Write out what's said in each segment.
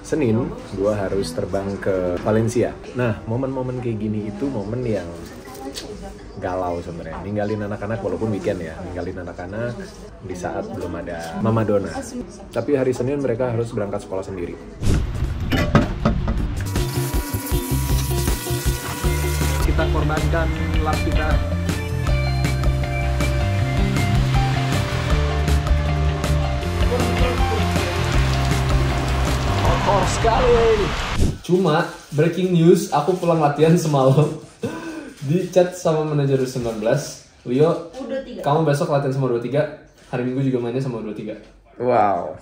Senin gue harus terbang ke Valencia. Nah, momen-momen kayak gini itu momen yang galau sebenarnya. Ninggalin anak-anak walaupun weekend ya, ninggalin anak-anak di saat belum ada Mama Donna. Tapi hari Senin mereka harus berangkat sekolah sendiri. Kita korbankan lap kita. Kotor sekali. Cuma breaking news, aku pulang latihan semalam di chat sama manajer 19, Leo, kamu besok latihan sama 23, hari Minggu juga mainnya sama 23. Wow.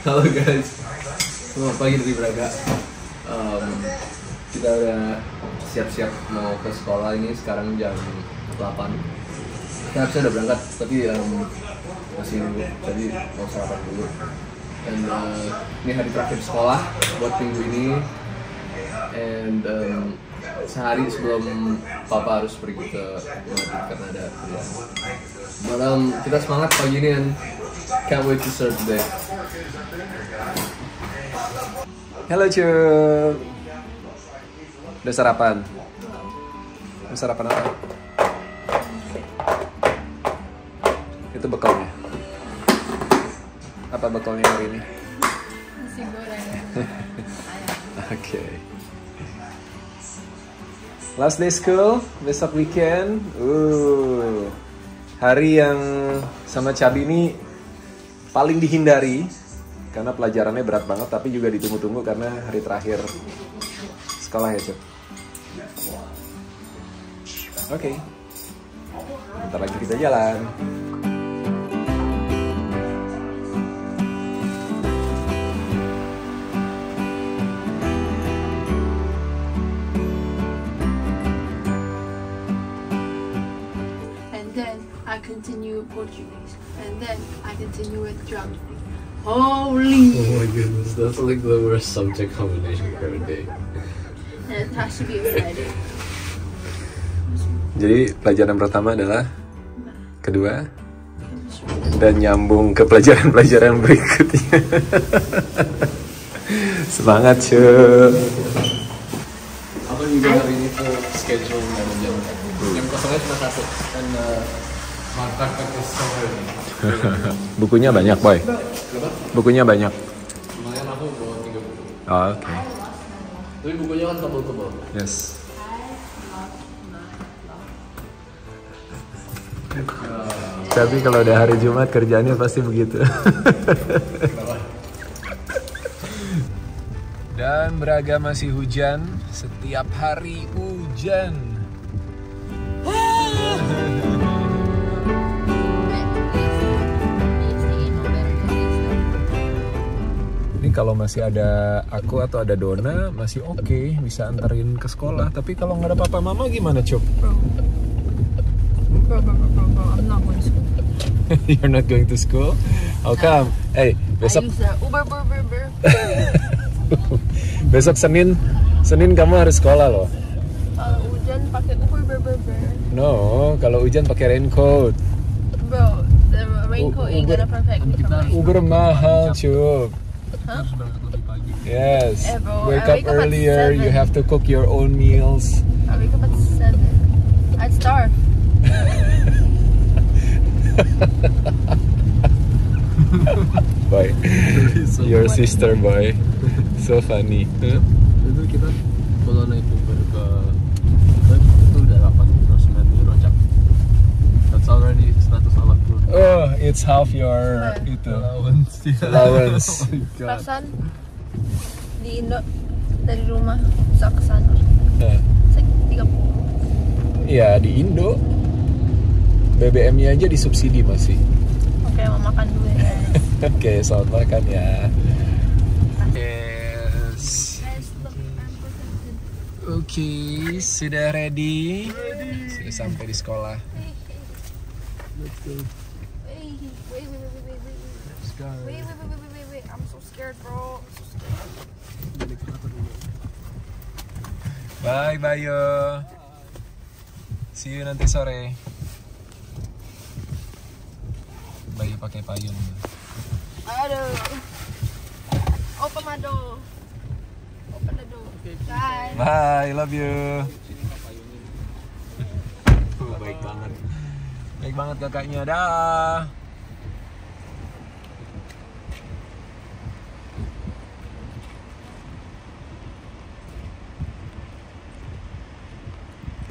Halo guys, selamat pagi dari Braga. Kita udah siap-siap mau ke sekolah ini, sekarang jam 8. Kita harusnya udah berangkat, tapi masih nunggu, jadi mau sarapan dulu. Dan ini hari terakhir sekolah buat minggu ini. And sehari sebelum Papa harus pergi ke Madrid karena ada kuliah. Kita semangat pagi ini and can't wait to start today. Halo Cup. Udah sarapan? Udah sarapan apa? Itu bekalnya. Apa bekalnya hari ini? Nasi goreng. Oke. Last day school, besok weekend. Hari yang sama Cabi ini paling dihindari karena pelajarannya berat banget, tapi juga ditunggu-tunggu karena hari terakhir sekolah ya, Cep. Oke. Bentar lagi kita jalan. And then I continue Portuguese. And then I continue with geography. Holy! Oh my goodness, that's like the worst subject combination for a day. And it has to be exciting. Jadi pelajaran pertama adalah kedua dan nyambung ke pelajaran-pelajaran berikutnya. Semangat Cup. Aku juga hari ini tuh schedule jam kosongnya cuma 1 dan Bukunya banyak, Boy. Bukunya banyak. lumayan, aku bawa 3 buku. Oh, oke. Tapi bukunya kan tebal-tebal. Yes. Tapi kalau udah hari Jumat kerjaannya pasti begitu. Dan Braga masih hujan, setiap hari hujan. Ini kalau masih ada aku atau ada Donna masih oke, bisa anterin ke sekolah. Tapi kalau nggak ada papa mama gimana, Cup? Bro, I'm not going to school. You're not going to school? How come? Hey, besok I use the Uber. besok Senin kamu harus sekolah loh. Kalau hujan pakai Uber. No, kalau hujan pakai raincoat. Bro, the raincoat ain't gonna protect me from rain. Uber mahal, Cup. Huh? Yes. Bro, Wake I up wake up at earlier. 7. You have to cook your own meals. I wake up at 7. I'd starve. Boy, your sister, boy. So funny. Huh? Itu kita kalau naik Uber ke itu udah 8-9 rojak. That's already 180. Oh, it's half your itu allowance. Perasaan di Indo dari rumah bisa ke sana. Nah, It's like 30. iya di Indo BBM-nya aja disubsidi masih. Oke, mau makan dulu ya. Oke, selamat makan ya. Yes. Oke, sudah ready? Sudah sampai di sekolah. Let's go. Wait. Let's go. Wait. I'm so scared, bro. I'm so scared. Bye, Bayo. See you nanti sore. Bayo pakai payung. Aduh. Open my door. Open the door. Bye. Bye, love you. Baik banget. Baik banget kakaknya. Dah.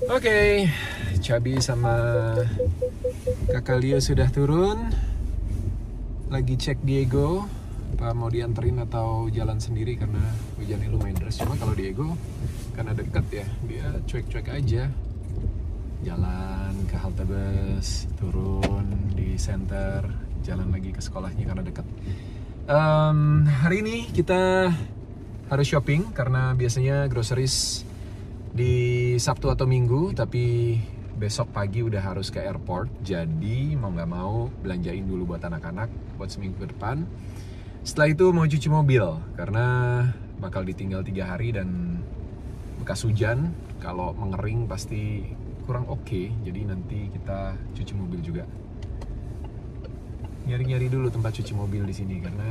Oke, Cabi sama kakak Leo sudah turun. Lagi cek Diego, apa mau dianterin atau jalan sendiri karena hujannya lumayan deras. Cuma kalau Diego karena deket ya, dia cuek-cuek aja. Jalan ke halte bus, turun di center, jalan lagi ke sekolahnya karena deket. Hari ini kita harus shopping karena biasanya groceries di Sabtu atau Minggu, tapi besok pagi udah harus ke airport. Jadi mau nggak mau belanjain dulu buat anak-anak buat seminggu ke depan. Setelah itu mau cuci mobil karena bakal ditinggal 3 hari dan bekas hujan. Kalau mengering pasti kurang oke. Jadi nanti kita cuci mobil juga. Nyari-nyari dulu tempat cuci mobil di sini karena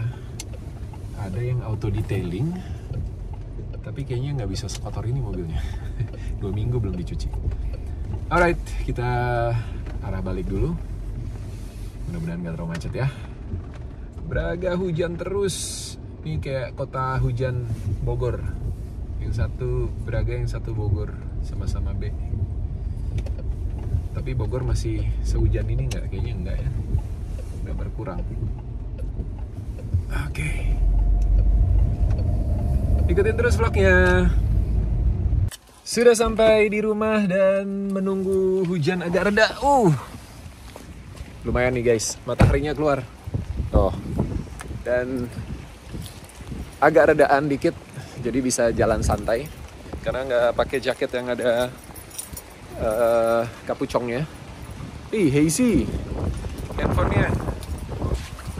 ada yang auto detailing. Tapi kayaknya nggak bisa sekotor ini mobilnya. 2 minggu belum dicuci. Alright, kita arah balik dulu. Mudah-mudahan nggak terlalu macet ya. Braga hujan terus. Ini kayak kota hujan Bogor. Yang satu Braga, yang satu Bogor. Sama-sama B. Tapi Bogor masih sehujan ini nggak? Kayaknya enggak ya. Udah berkurang. Oke. Ikutin terus vlognya. Sudah sampai di rumah dan menunggu hujan agak reda. Lumayan nih guys, mataharinya keluar. Tuh. Dan agak redaan dikit, jadi bisa jalan santai. Karena nggak pakai jaket yang ada kapucongnya. Hazy handphonenya.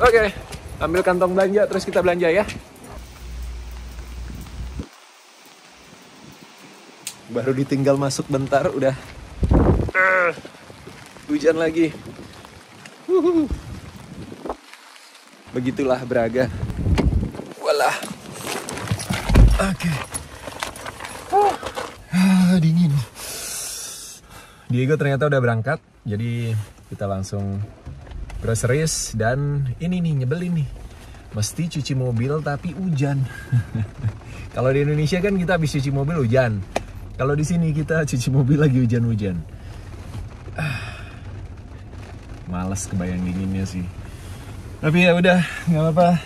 Oke, ambil kantong belanja terus kita belanja ya. Baru ditinggal masuk bentar udah hujan lagi. Begitulah Braga. Walah. Oke. Dingin. Diego ternyata udah berangkat, jadi kita langsung groceries. Dan ini nih nyebelin nih, mesti cuci mobil tapi hujan. Kalau di Indonesia kan kita habis cuci mobil hujan. Kalau di sini kita cuci mobil lagi hujan-hujan. Males kebayang dinginnya sih. Tapi ya udah, nggak apa-apa.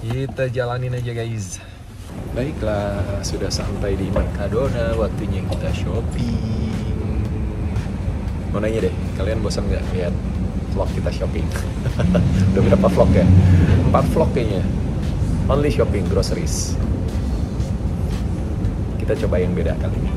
Kita jalanin aja guys. Baiklah, sudah sampai di Mercadona. Waktunya kita shopping. Mau nanya deh, kalian bosan nggak lihat vlog kita shopping? Udah berapa vlog ya? 4 vlog kayaknya. Only shopping, groceries. Kita coba yang beda kali ini.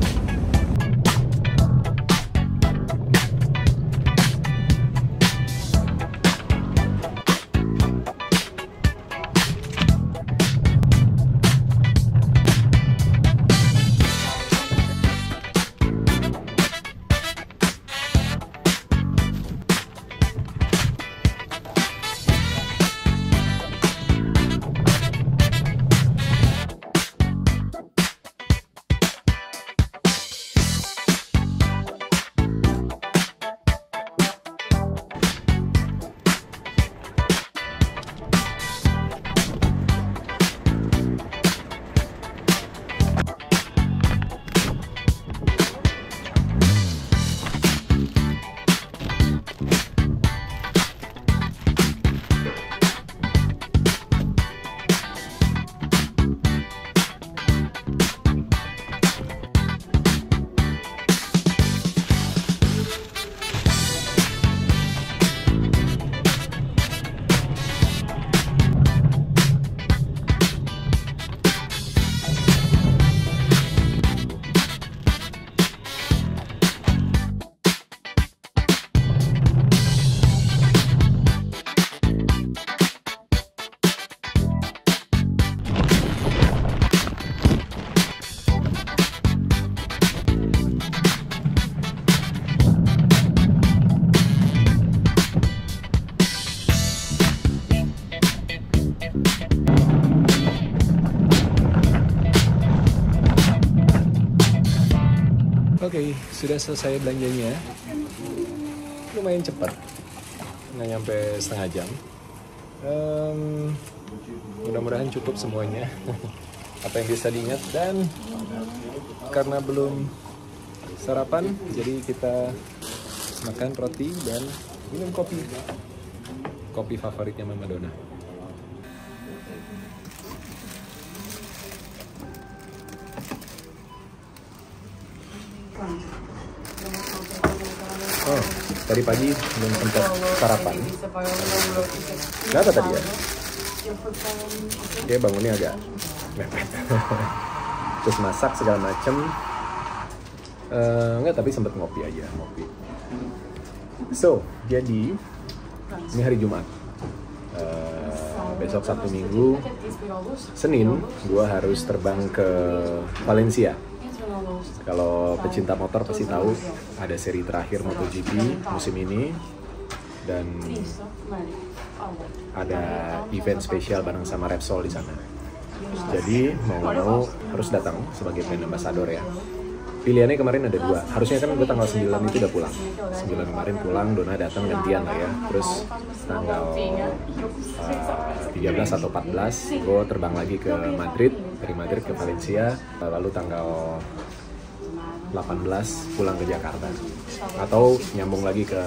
Oke, sudah selesai belanjanya. Lumayan cepat, nggak nyampe setengah jam. Mudah-mudahan cukup semuanya apa yang bisa diingat, dan karena belum sarapan jadi kita makan roti dan minum kopi favoritnya Mama Dona. Oh, tadi pagi belum sempat sarapan. Kenapa tadi ya? Oke, bangunnya agak mepet. Terus masak segala macem. Enggak, tapi sempat ngopi aja, ngopi. So, jadi ini hari Jumat. Besok Sabtu Minggu, Senin, gua harus terbang ke Valencia. Kalau pecinta motor pasti tahu ada seri terakhir MotoGP musim ini, dan ada event spesial bareng sama Repsol di sana. Jadi mau nggak mau harus datang sebagai brand ambassador ya. Pilihannya kemarin ada dua. Harusnya kan gue tanggal 9 itu udah pulang. 9 kemarin pulang, Dona datang gantian lah ya. Terus tanggal 13 atau 14 gue terbang lagi ke Madrid, dari Madrid ke Valencia, lalu tanggal 18 pulang ke Jakarta, atau nyambung lagi ke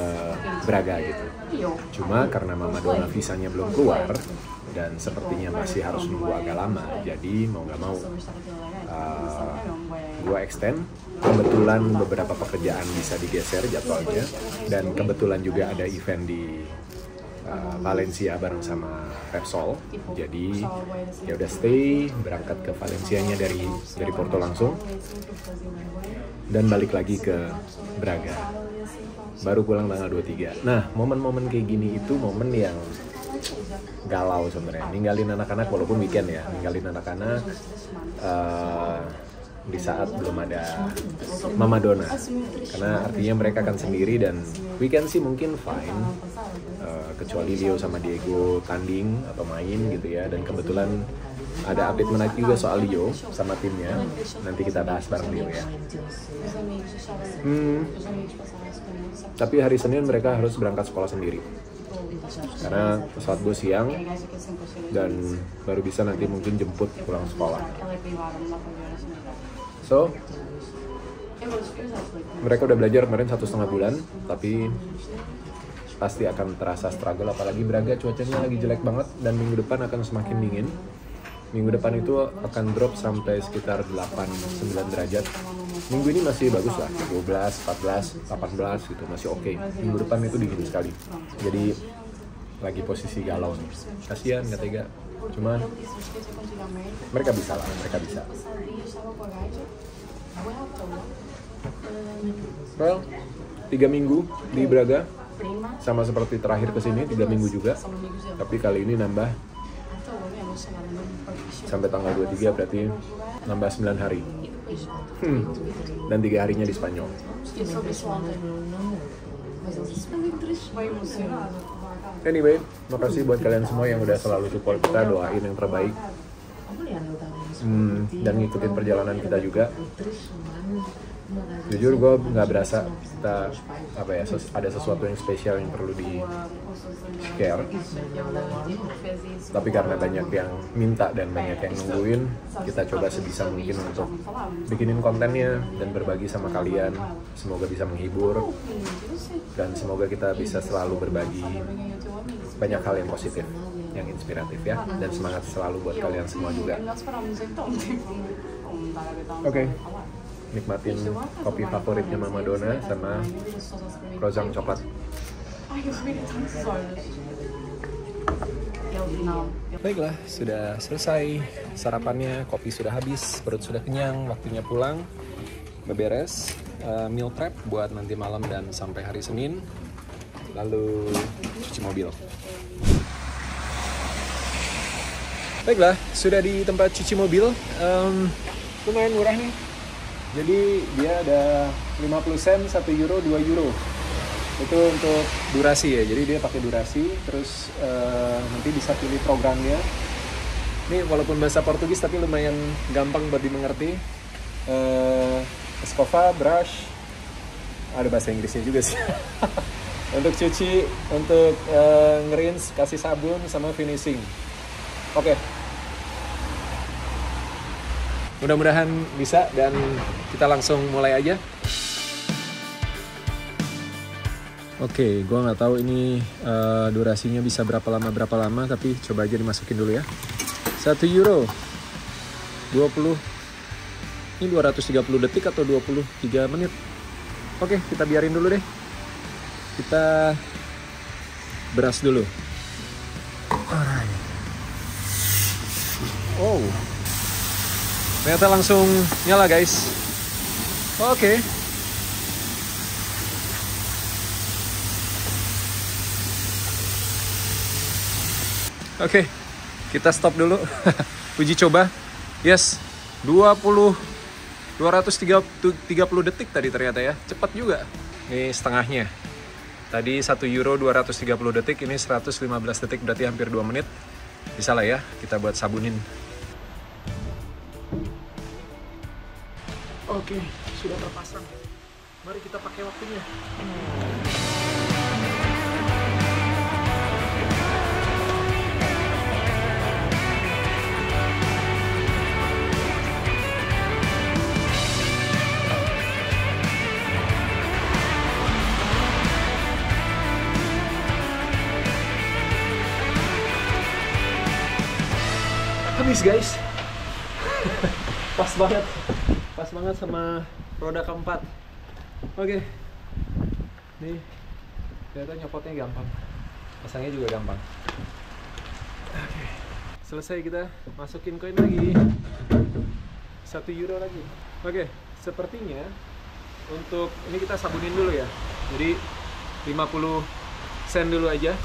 Braga gitu. Cuma karena Mama Dona visanya belum keluar dan sepertinya masih harus nunggu agak lama, jadi mau nggak mau gue extend. Kebetulan beberapa pekerjaan bisa digeser jadwalnya, dan kebetulan juga ada event di Valencia bareng sama Repsol. Jadi ya udah stay, berangkat ke Valencianya dari Porto langsung dan balik lagi ke Braga. Baru pulang tanggal 23. Nah, momen-momen kayak gini itu momen yang galau sebenarnya. Ninggalin anak-anak walaupun weekend ya, ninggalin anak-anak di saat belum ada Mama Dona, karena artinya mereka akan sendiri, dan weekend sih mungkin fine, kecuali Leo sama Diego tanding atau main gitu ya. Dan kebetulan ada update menarik juga soal Leo sama timnya, nanti kita bahas bareng Leo ya. Tapi hari Senin mereka harus berangkat sekolah sendiri karena pesawat gue siang, dan baru bisa nanti mungkin jemput pulang sekolah. So, mereka udah belajar kemarin 1,5 bulan, tapi pasti akan terasa struggle, apalagi Braga cuacanya lagi jelek banget, dan minggu depan akan semakin dingin. Minggu depan itu akan drop sampai sekitar 8-9 derajat. Minggu ini masih bagus lah, 12, 14, 18 gitu, masih oke. Minggu depan itu dingin sekali. Jadi lagi posisi galau nih. Kasian, nggak tega. Cuman mereka bisa lah, mereka bisa. Well, 3 minggu di Braga, sama seperti terakhir kesini 3 minggu juga. Tapi kali ini nambah sampai tanggal 23, berarti nambah 9 hari. Dan 3 harinya di Spanyol. Anyway, makasih buat kalian semua yang udah selalu support kita, doain yang terbaik, dan ngikutin perjalanan kita juga. Jujur gue nggak berasa kita ada sesuatu yang spesial yang perlu di share, tapi karena banyak yang minta dan banyak yang nungguin, kita coba sebisa mungkin untuk bikinin kontennya dan berbagi sama kalian. Semoga bisa menghibur, dan semoga kita bisa selalu berbagi banyak hal yang positif, yang inspiratif ya, dan semangat selalu buat kalian semua juga. Oke. Nikmatin kopi favoritnya Mama Dona sama croissant coklat. Baiklah, sudah selesai sarapannya, kopi sudah habis, perut sudah kenyang, waktunya pulang, beberes, meal prep buat nanti malam dan sampai hari Senin, lalu cuci mobil. Baiklah, sudah di tempat cuci mobil, lumayan murah nih. Jadi dia ada 50 sen, 1 euro, 2 euro. Itu untuk durasi ya, jadi dia pakai durasi, terus nanti bisa pilih programnya. Ini walaupun bahasa Portugis tapi lumayan gampang buat dimengerti. Escova, brush, ada bahasa Inggrisnya juga sih. Untuk cuci, untuk nge-rinse, kasih sabun, sama finishing. Oke. Mudah-mudahan bisa dan kita langsung mulai aja. Oke, gue nggak tahu ini durasinya bisa berapa lama, tapi coba aja dimasukin dulu ya. 1 euro 20, ini 230 detik atau 23 menit. Oke, kita biarin dulu deh. Kita beras dulu. Alright. Oh, ternyata langsung nyala guys. Oke. Oke, kita stop dulu. Uji coba. Yes, 230 detik tadi ternyata ya. Cepat juga. Ini setengahnya. Tadi 1 euro 230 detik, ini 115 detik, berarti hampir 2 menit. Bisa lah ya, kita buat sabunin. Oke, sudah terpasang. Mari kita pakai waktunya. Habis guys. Pas banget sama roda keempat. Oke. Nih, ternyata nyopotnya gampang, pasangnya juga gampang. Oke, selesai, kita masukin koin lagi, 1 euro lagi. Oke, sepertinya untuk ini kita sabunin dulu ya, jadi 50 sen dulu aja.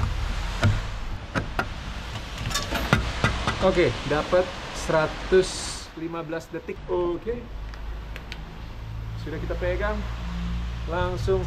Oke, dapat 115 detik. Oke. Sudah kita pegang. Langsung.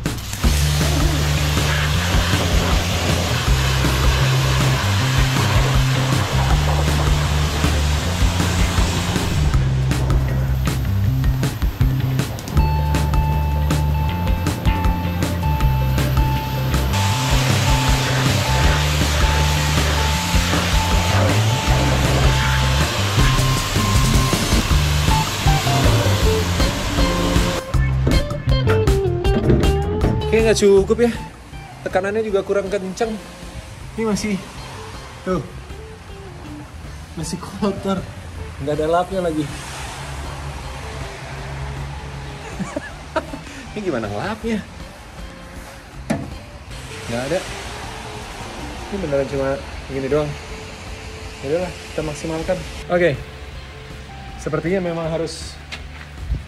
Kayaknya nggak cukup ya, tekanannya juga kurang kenceng. Ini masih, tuh, masih kotor, nggak ada lapnya lagi. Ini gimana ngelapnya? Nggak ada. Ini beneran cuma gini doang. Yaudahlah, kita maksimalkan. Oke, sepertinya memang harus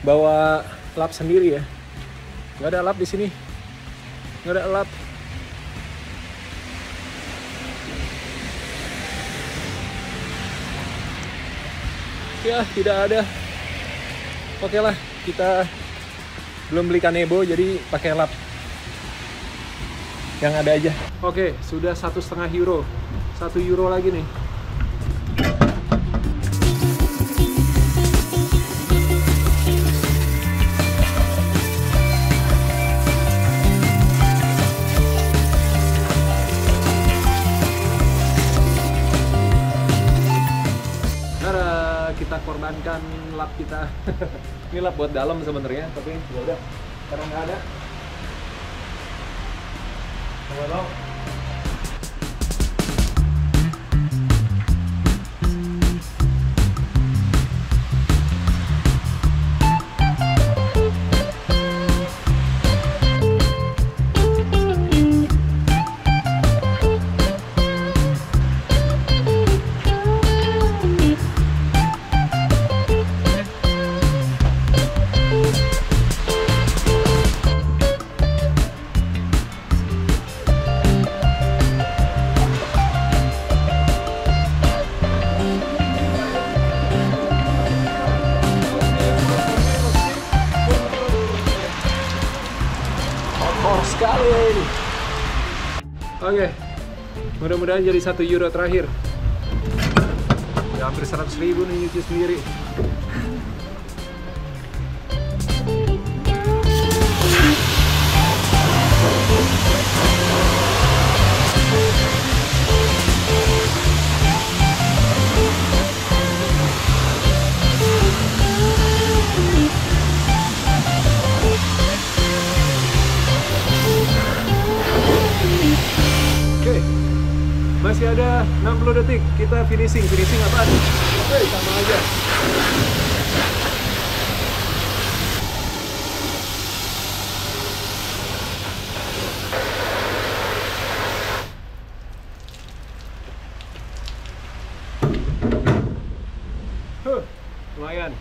bawa lap sendiri ya. Nggak ada lap di sini. Nggak ada lap. Ya, tidak ada. Oke lah, kita belum beli kanebo, jadi pakai lap yang ada aja. Oke, sudah 1,5 euro. 1 euro lagi nih. Kita korbankan lap kita. Ini lap buat dalam sebenarnya, tapi ya udah, karena nggak ada. Halo. Sekali. Oke, mudah-mudahan jadi 1 euro terakhir. Ya, hampir 100.000 nih nyuci sendiri. 60 detik kita finishing. Finishing apaan? Sama aja. Lumayan.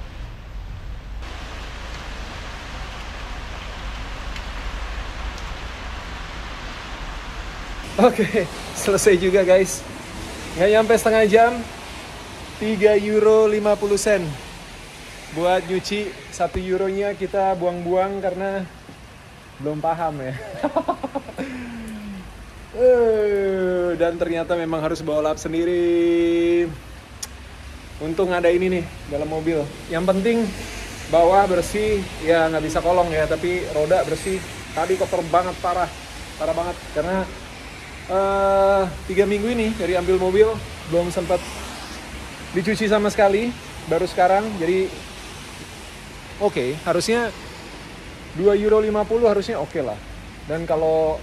Oke, selesai juga guys. Nggak nyampe setengah jam. 3 euro 50 sen. Buat nyuci 1 euronya kita buang-buang karena belum paham ya. Dan ternyata memang harus bawa lap sendiri. Untung ada ini nih dalam mobil. Yang penting bawah bersih, ya nggak bisa kolong ya, tapi roda bersih. Tadi kotor banget, parah banget. Karena 3 minggu ini dari ambil mobil belum sempat dicuci sama sekali, baru sekarang. Jadi oke, harusnya 2 euro 50 harusnya oke lah. Dan kalau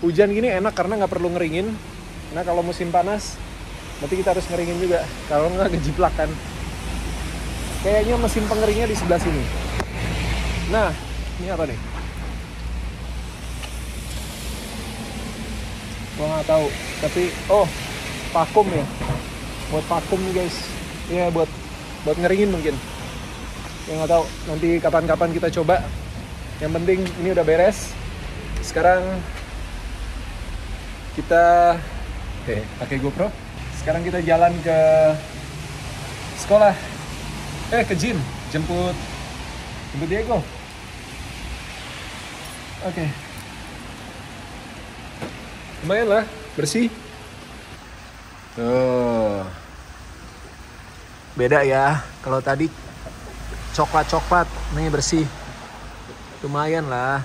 hujan gini enak karena nggak perlu ngeringin. Nah kalau musim panas berarti kita harus ngeringin juga, kalau nggak kejiplak kan. Kayaknya mesin pengeringnya di sebelah sini. Nah, ini apa nih? Gua nggak tahu, tapi vakum ya. Buat vakum nih guys. Ya buat ngeringin mungkin. Ya nggak tahu. Nanti kapan-kapan kita coba. Yang penting ini udah beres. Sekarang kita pakai GoPro. Sekarang kita jalan ke sekolah. Ke gym. Jemput Diego. Oke. Lumayan lah, bersih. Tuh. Beda ya. Kalau tadi coklat-coklat, ini bersih. Lumayan lah.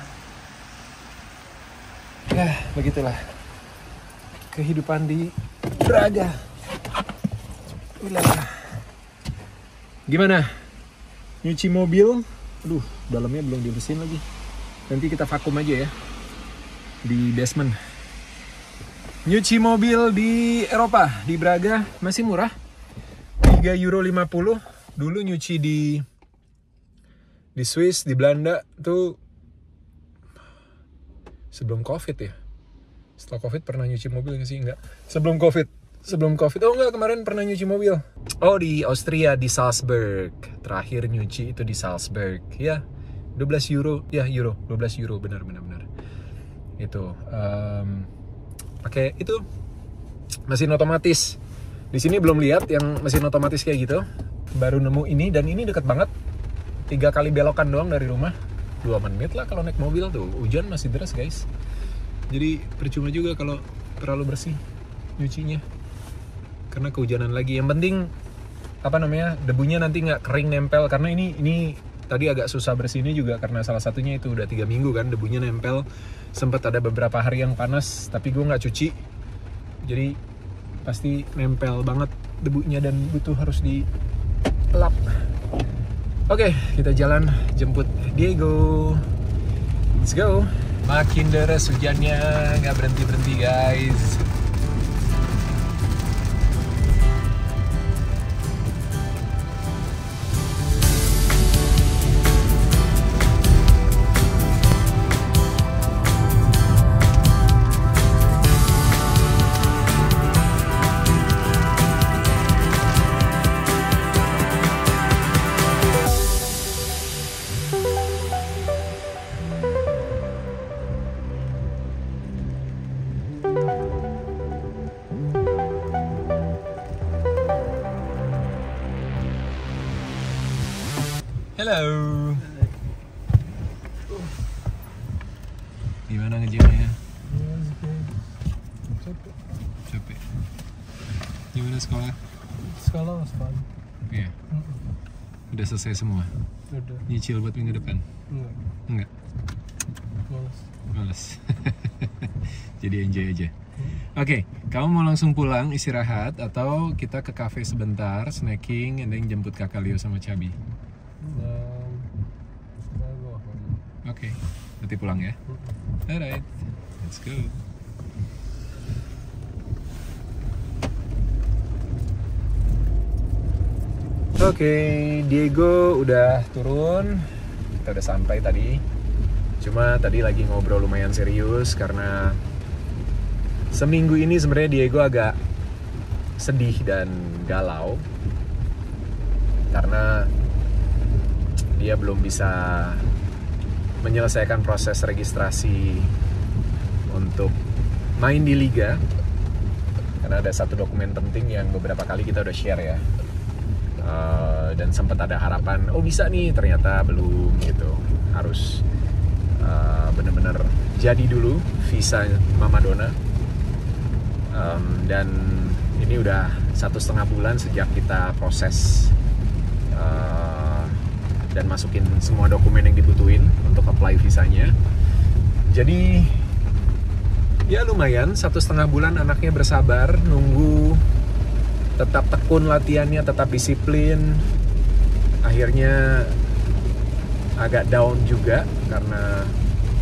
Ya, begitulah kehidupan di Braga. Gimana? Nyuci mobil? Aduh, dalamnya belum dibersihin lagi. Nanti kita vakum aja ya di basement. Nyuci mobil di Eropa, di Braga masih murah. 3 euro 50. Dulu nyuci di Swiss, di Belanda tuh sebelum Covid ya. Setelah Covid pernah nyuci mobil nggak sih? Enggak. Sebelum Covid. Oh enggak, kemarin pernah nyuci mobil. Oh di Austria, di Salzburg. Terakhir nyuci itu di Salzburg. Ya, 12 euro. Ya, 12 euro. Benar. Itu. Pakai itu mesin otomatis. Di sini belum lihat yang mesin otomatis kayak gitu. Baru nemu ini, dan ini deket banget. 3 kali belokan doang dari rumah. 2 menit lah kalau naik mobil tuh. Hujan masih deras guys. Jadi percuma juga kalau terlalu bersih nyucinya. Karena kehujanan lagi. Yang penting debunya nanti nggak kering nempel. Karena ini tadi agak susah bersihnya juga karena salah satunya itu udah 3 minggu kan debunya nempel. Sempat ada beberapa hari yang panas, tapi gue nggak cuci. Jadi pasti nempel banget debunya dan butuh harus dilap. Oke, kita jalan jemput Diego. Let's go. Makin deras hujannya, nggak berhenti-berhenti guys. Halo. Gimana ngejamnya? Capek. Gimana sekolah? Sekolah was fun. Iya. Udah selesai semua? Udah. Nyicil buat minggu depan? Enggak. Males. Jadi enjoy aja. Oke, kamu mau langsung pulang istirahat atau kita ke cafe sebentar, snacking, and then jemput kakak Leo sama Cabi? Oke, nanti pulang ya. Alright, let's go. Oke, Diego udah turun. Kita udah sampai tadi. Cuma tadi lagi ngobrol lumayan serius karena seminggu ini sebenarnya Diego agak sedih dan galau karena dia belum bisa menyelesaikan proses registrasi untuk main di liga. Karena ada satu dokumen penting yang beberapa kali kita udah share ya. Dan sempat ada harapan, oh bisa nih, ternyata belum gitu. Harus bener-bener jadi dulu visa Mama Dona. Dan ini udah 1,5 bulan sejak kita proses dan masukin semua dokumen yang dibutuhin untuk apply visanya. Jadi ya lumayan, 1,5 bulan anaknya bersabar nunggu, tetap tekun latihannya, tetap disiplin. Akhirnya agak down juga karena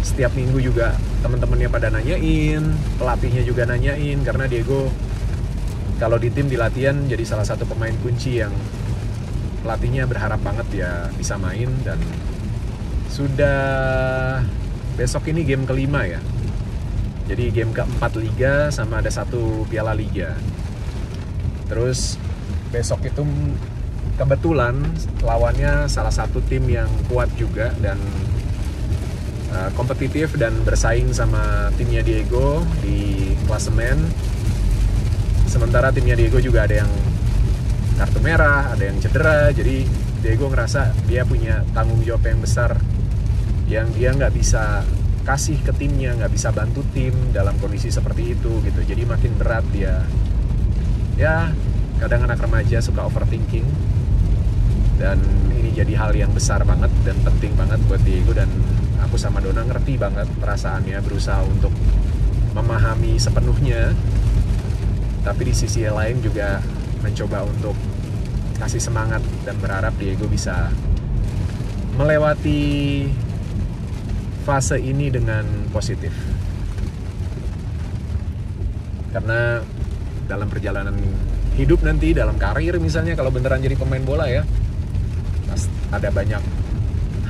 setiap minggu juga teman-temannya pada nanyain, pelatihnya juga nanyain, karena Diego kalau di tim di latihan jadi salah satu pemain kunci yang pelatihnya berharap banget dia bisa main. Dan sudah besok ini game kelima ya, jadi game keempat liga sama ada 1 piala liga. Terus besok itu kebetulan lawannya salah satu tim yang kuat juga dan kompetitif dan bersaing sama timnya Diego di klasemen. Sementara timnya Diego juga ada yang kartu merah, ada yang cedera. Jadi Diego ngerasa dia punya tanggung jawab yang besar yang dia nggak bisa kasih ke timnya, nggak bisa bantu tim dalam kondisi seperti itu gitu. Jadi makin berat dia. Ya kadang anak remaja suka overthinking, dan ini jadi hal yang besar banget dan penting banget buat Diego. Dan aku sama Dona ngerti banget perasaannya, berusaha untuk memahami sepenuhnya, tapi di sisi lain juga mencoba untuk kasih semangat dan berharap Diego bisa melewati fase ini dengan positif. Karena dalam perjalanan hidup nanti, dalam karir misalnya, kalau beneran jadi pemain bola ya, ada banyak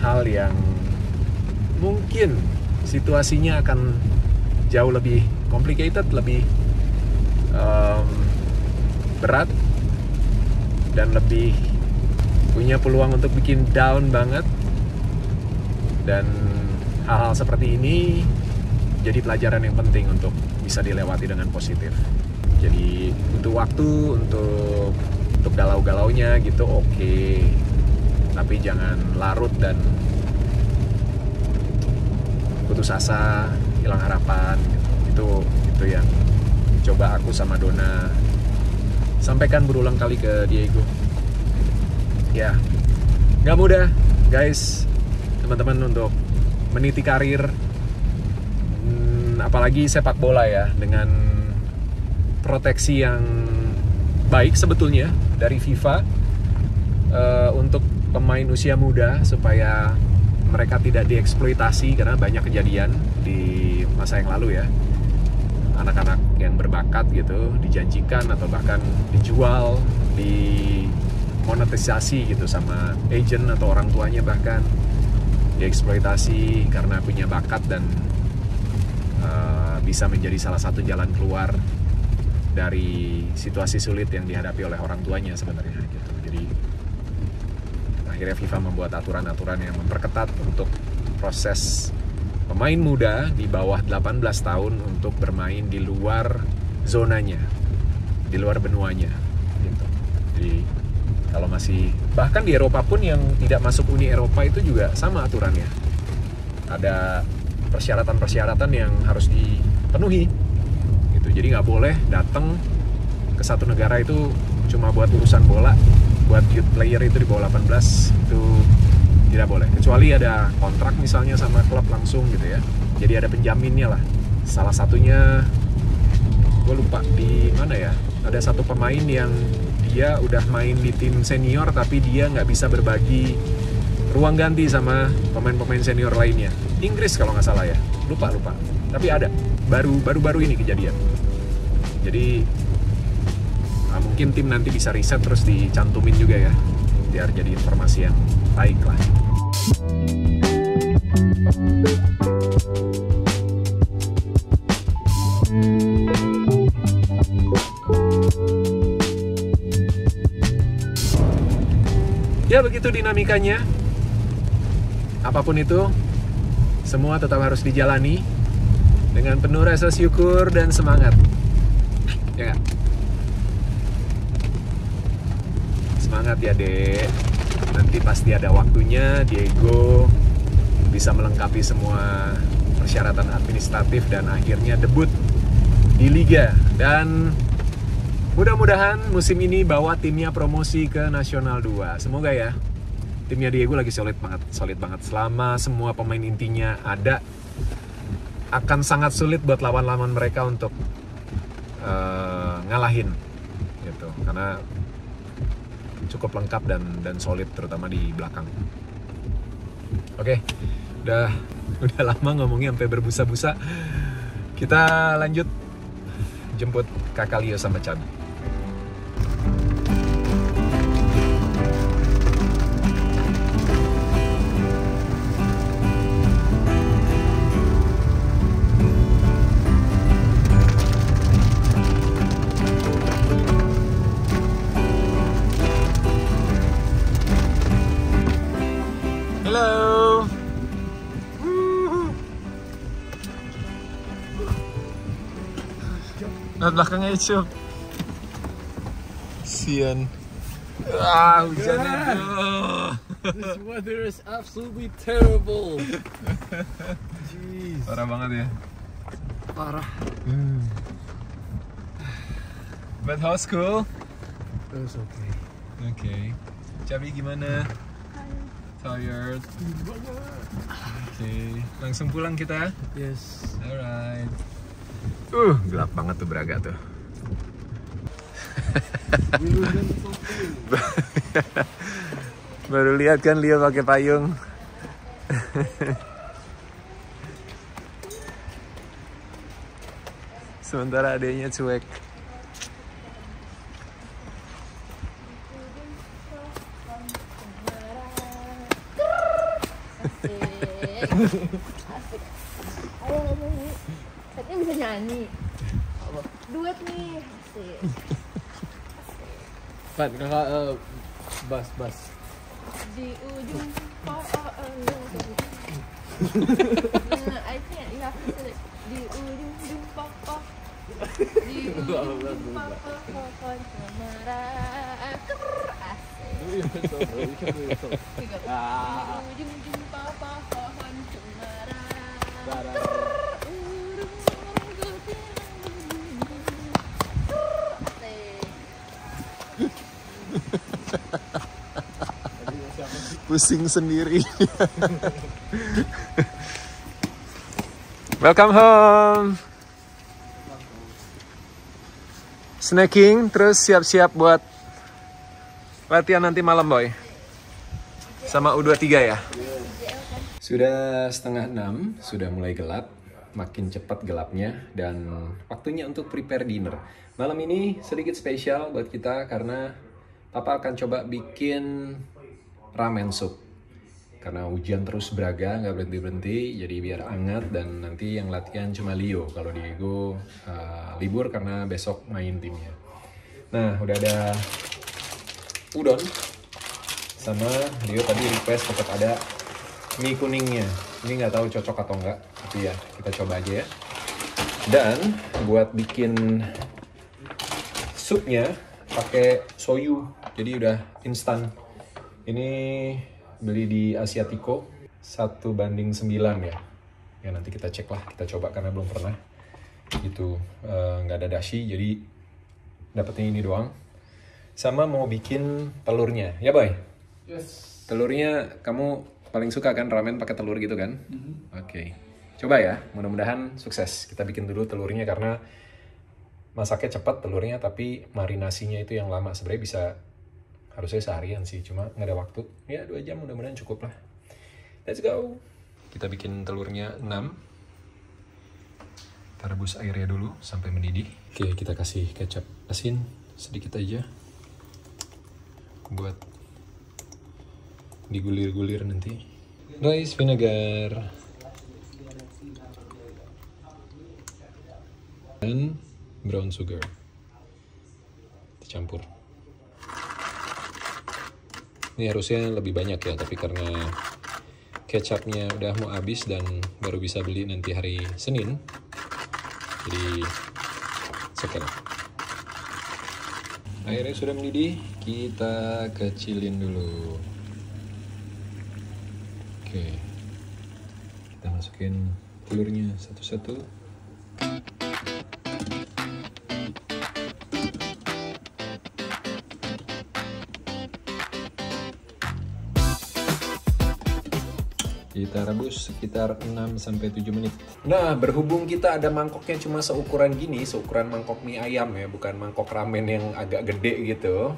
hal yang mungkin situasinya akan jauh lebih complicated, lebih berat, dan lebih punya peluang untuk bikin down banget. Dan hal-hal seperti ini jadi pelajaran yang penting untuk bisa dilewati dengan positif. Jadi butuh waktu untuk galau-galaunya gitu, oke. Tapi jangan larut dan putus asa, hilang harapan gitu. Itu yang coba aku sama Dona sampaikan berulang kali ke Diego. Ya, nggak mudah guys, teman-teman, untuk meniti karir, apalagi sepak bola ya, dengan proteksi yang baik sebetulnya dari FIFA untuk pemain usia muda supaya mereka tidak dieksploitasi, karena banyak kejadian di masa yang lalu ya, anak-anak yang berbakat gitu dijanjikan atau bahkan dijual, dimonetisasi gitu sama agent atau orang tuanya, bahkan dieksploitasi karena punya bakat dan bisa menjadi salah satu jalan keluar dari situasi sulit yang dihadapi oleh orang tuanya sebenarnya gitu. Jadi akhirnya FIFA membuat aturan-aturan yang memperketat untuk proses pemain muda di bawah 18 tahun untuk bermain di luar zonanya, di luar benuanya gitu. Jadi kalau masih, bahkan di Eropa pun yang tidak masuk Uni Eropa itu juga sama aturannya. Ada persyaratan-persyaratan yang harus dipenuhi gitu. Jadi nggak boleh datang ke satu negara itu cuma buat urusan bola, buat youth player itu di bawah 18 itu tidak boleh, kecuali ada kontrak misalnya sama klub langsung gitu ya. Jadi ada penjaminnya lah. Salah satunya gue lupa di mana ya, ada satu pemain yang dia udah main di tim senior tapi dia nggak bisa berbagi ruang ganti sama pemain-pemain senior lainnya. Inggris kalau nggak salah ya, lupa. Tapi ada, baru ini kejadian. Jadi mungkin tim nanti bisa riset terus dicantumin juga ya. biar jadi informasi yang baik lah. Ya begitu dinamikanya. Apapun itu, semua tetap harus dijalani dengan penuh rasa syukur dan semangat. Ya gak? Semangat ya dek. Nanti pasti ada waktunya Diego bisa melengkapi semua persyaratan administratif dan akhirnya debut di Liga. Dan mudah-mudahan musim ini bawa timnya promosi ke Nasional 2. Semoga ya. Timnya Diego lagi solid banget. Selama semua pemain intinya ada, akan sangat sulit buat lawan-lawan mereka untuk ngalahin gitu. Karena cukup lengkap dan solid terutama di belakang. Oke, udah lama ngomongnya sampai berbusa-busa. Kita lanjut jemput Kakak Leo sama Cabi. Halo. Lihat belakangnya itu. Sian. Hujannya tuh. This weather is absolutely terrible. Jeez. Parah banget ya. Parah. But how's school? It's okay. Okay. Cabi gimana? Tired. Okay. Langsung pulang kita? Yes. Alright. Gelap banget tuh Braga tuh. Baru lihat kan Leo pakai payung. Sementara adanya cuek. Asik. Ayo nyanyi. Katanya bisa nyanyi. Duet nih. Asik. Pat, kakak bass. Di ujung I think you have to say di ujung papa. Di ujung papa pohon cemara. Asik. Di ujung papa pohon cemara. Pusing sendiri. Welcome home. Snacking, terus siap-siap buat latihan nanti malam, boy. Sama U23 ya. Sudah 5:30, sudah mulai gelap. Makin cepat gelapnya dan waktunya untuk prepare dinner. Malam ini sedikit spesial buat kita karena Papa akan coba bikin ramen soup. Karena hujan terus Braga, nggak berhenti-berhenti, jadi biar hangat dan nanti yang latihan cuma Leo. Kalau Diego libur karena besok main timnya. Nah, udah ada udon sama Leo tadi request tetap ada mie kuningnya. Ini nggak tahu cocok atau enggak, tapi ya kita coba aja ya. Dan buat bikin supnya pakai soyu, jadi udah instan. Ini beli di Asiatico 1:9 ya. Ya nanti kita cek lah, kita coba karena belum pernah. Gitu, nggak ada dashi, jadi dapetnya ini doang. Sama mau bikin telurnya, ya boy? Yes. Telurnya kamu paling suka kan ramen pakai telur gitu kan? Oke. Coba ya, mudah-mudahan sukses. Kita bikin dulu telurnya karena masaknya cepat telurnya, tapi marinasinya itu yang lama. Sebenarnya bisa, harusnya seharian sih, cuma nggak ada waktu. Ya 2 jam mudah-mudahan cukup lah. Let's go. Kita bikin telurnya 6. Kita rebus airnya dulu sampai mendidih. Oke, kita kasih kecap asin sedikit aja buat digulir-gulir nanti. Rice vinegar dan brown sugar dicampur. Ini harusnya lebih banyak ya, tapi karena kecapnya udah mau habis dan baru bisa beli nanti hari Senin, jadi sekian. Airnya sudah mendidih, kita kecilin dulu. Oke, kita masukin telurnya satu-satu. Kita rebus sekitar 6-7 menit. Nah, berhubung kita ada mangkoknya cuma seukuran gini, seukuran mangkok mie ayam ya, bukan mangkok ramen yang agak gede gitu.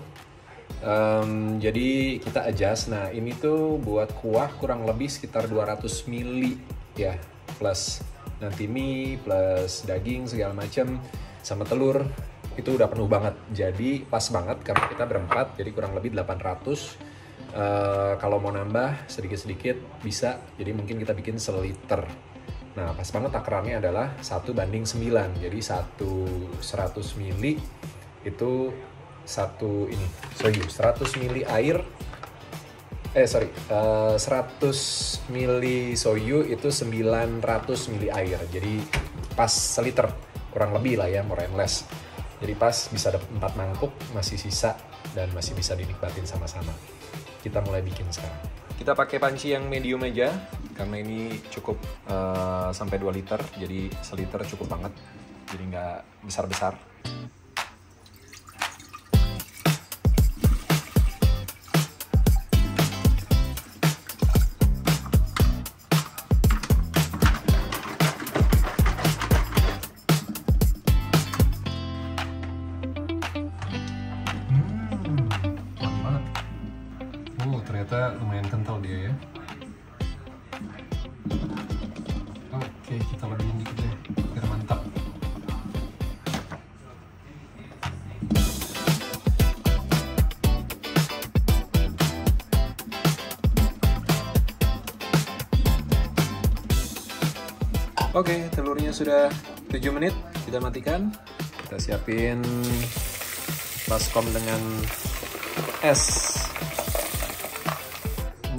Jadi kita adjust. Nah, ini tuh buat kuah kurang lebih sekitar 200 ml ya, plus nanti mie, plus daging segala macam sama telur. Itu udah penuh banget. Jadi pas banget karena kita berempat, jadi kurang lebih 800. Kalau mau nambah sedikit-sedikit bisa, jadi mungkin kita bikin seliter. Nah, pas banget takarannya adalah 1:9, jadi 100 ml itu 100 ml air, 100 ml soyu itu 900 ml air, jadi pas seliter, kurang lebih lah ya, more and less. Jadi pas bisa dapat 4 mangkuk, masih sisa dan masih bisa dinikmatin sama-sama. Kita mulai bikin sekarang. Kita pakai panci yang medium aja karena ini cukup sampai 2 liter, jadi seliter cukup banget, jadi nggak besar-besar. Ternyata lumayan kental dia ya. Oke, kita lebihin dikit deh biar mantap. Oke, telurnya sudah 7 menit, kita matikan. Kita siapin baskom dengan es.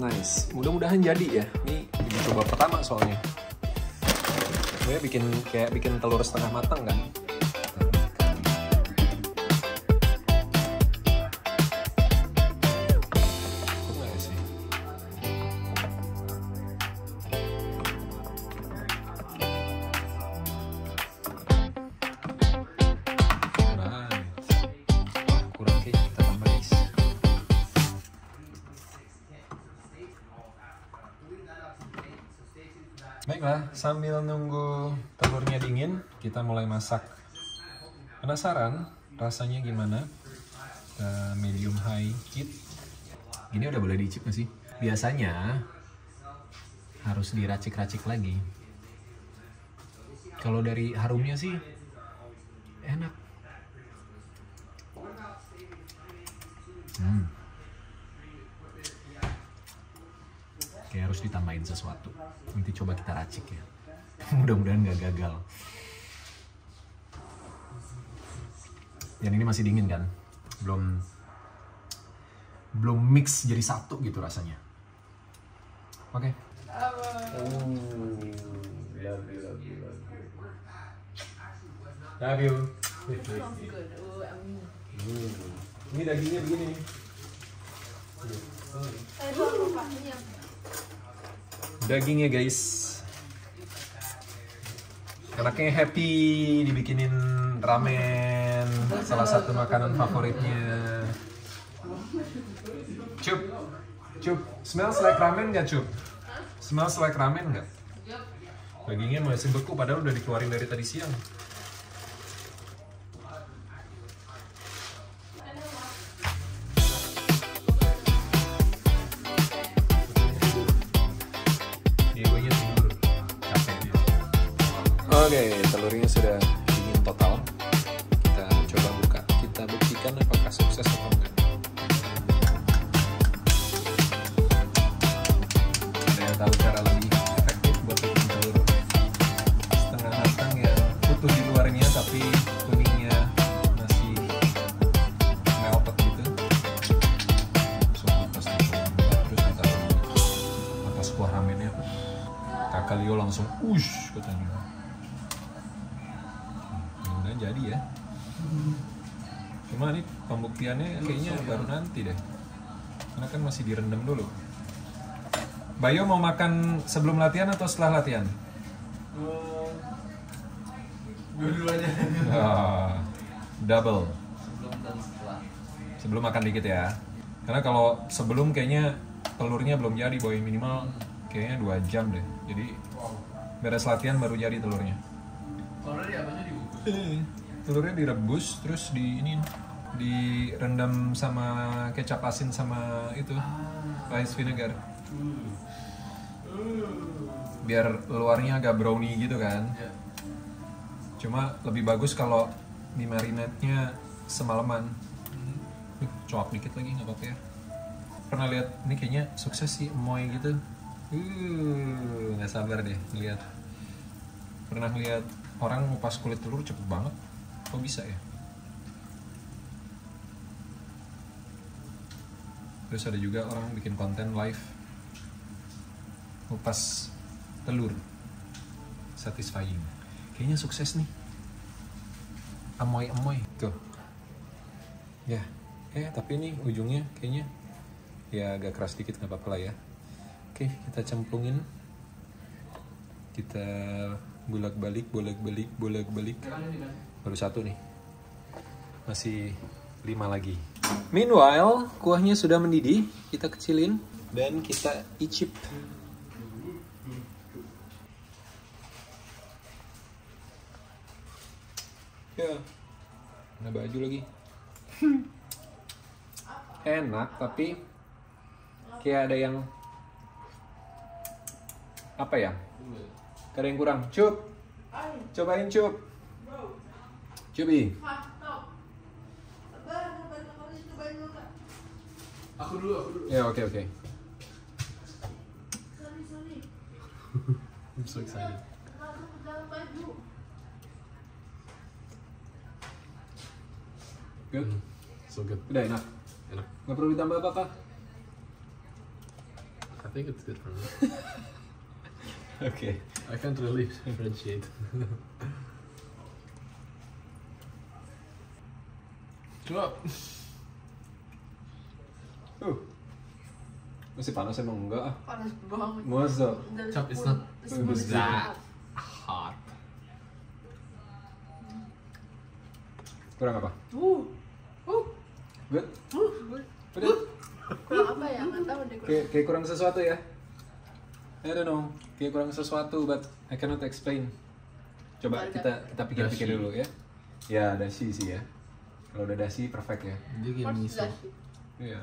Nice, mudah-mudahan jadi ya. Ini coba pertama soalnya. Gue bikin telur setengah matang kan. Enggak sih. Kurang sih, kita tambah guys. Baiklah, sambil nunggu telurnya dingin, kita mulai masak. Penasaran rasanya gimana? Medium high heat. Ini udah boleh diicip nggak sih? Biasanya harus diracik-racik lagi. Kalau dari harumnya sih enak. Kayak harus ditambahin sesuatu. Nanti coba kita racik ya. Mudah-mudahan nggak gagal. Yang ini masih dingin kan? Belum mix jadi satu gitu rasanya. Oke. Love you. Ini dagingnya begini nih. Dagingnya guys, anaknya happy dibikinin ramen, salah satu makanan favoritnya. Cup, smells like ramen nggak Cup? Smells like ramen nggak? Dagingnya masih beku padahal udah dikeluarin dari tadi siang. Oke, telurnya sudah dingin total. Kita coba buka. Kita buktikan apakah sukses atau enggak. kakak Leo langsung ush katanya. Mudah-mudahan jadi ya. Cuma nih pembuktiannya kayaknya baru nanti deh, karena kan masih direndam dulu. Bayo mau makan sebelum latihan atau setelah latihan? Dua-duanya. Double. Sebelum dan setelah. Sebelum makan dikit ya. Karena kalau sebelum kayaknya telurnya belum jadi boy, minimal kayaknya 2 jam deh. Jadi beres latihan baru jadi telurnya. Telurnya di apanya dibungkus? Telurnya direbus terus direndam sama kecap asin sama itu rice vinegar. Biar luarnya agak brownie gitu kan. Cuma lebih bagus kalau di marinate-nya semalaman. Coak dikit lagi nggak apa-apa ya. Pernah lihat ini kayaknya sukses sih Moy gitu. Nggak sabar deh lihat. Pernah lihat orang ngupas kulit telur cepet banget. Kok bisa ya? Terus ada juga orang bikin konten live ngupas telur, satisfying. Kayaknya sukses nih. Amoy tuh. Ya, tapi ini ujungnya kayaknya ya agak keras dikit, nggak apa-apa lah ya. Oke, kita cemplungin. Kita bolak-balik. Baru 1 nih. Masih 5 lagi. Meanwhile, kuahnya sudah mendidih. Kita kecilin dan kita icip. Ya, ada baju lagi. Enak, tapi kayak ada yang apa ya? Ada yang kurang. Cup, cobain cup. Cubi. Aku dulu. Ya, oke. I'm so excited. Good. So good. Udah enak. Nggak perlu ditambah apa-apa. I think it's good for me. Oke. I can't really differentiate. Coba. Masih panas emang enggak ah? Panas banget. Masa? Chop, it's not that hot. hot. Kurang apa? Good? Udah? Kurang apa ya? Nggak tahu deh. Kayak kurang sesuatu ya? I don't know. Kayak kurang sesuatu, but I cannot explain. Coba kita pikir-pikir Dashi. dulu ya. Ya, dashi sih ya. Kalau udah dashi, perfect ya. Dia kayak What's miso. that? Iya.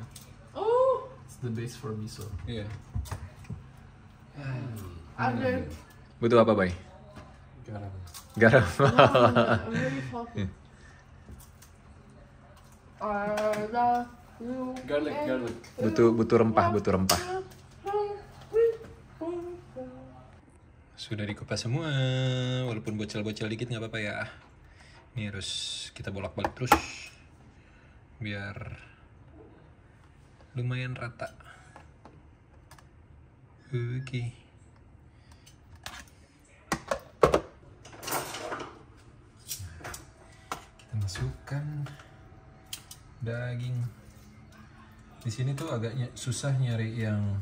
Oh, It's the base for miso. Iya. ada. Butuh apa, Bay? Garam. Garam. Very salty. Ada. Garlic. butuh rempah. Sudah dikupas semua, walaupun bocel-bocel dikit nggak apa-apa ya. Ini harus kita bolak-balik terus biar lumayan rata. Oke. Kita masukkan daging. Di sini tuh agak susah nyari yang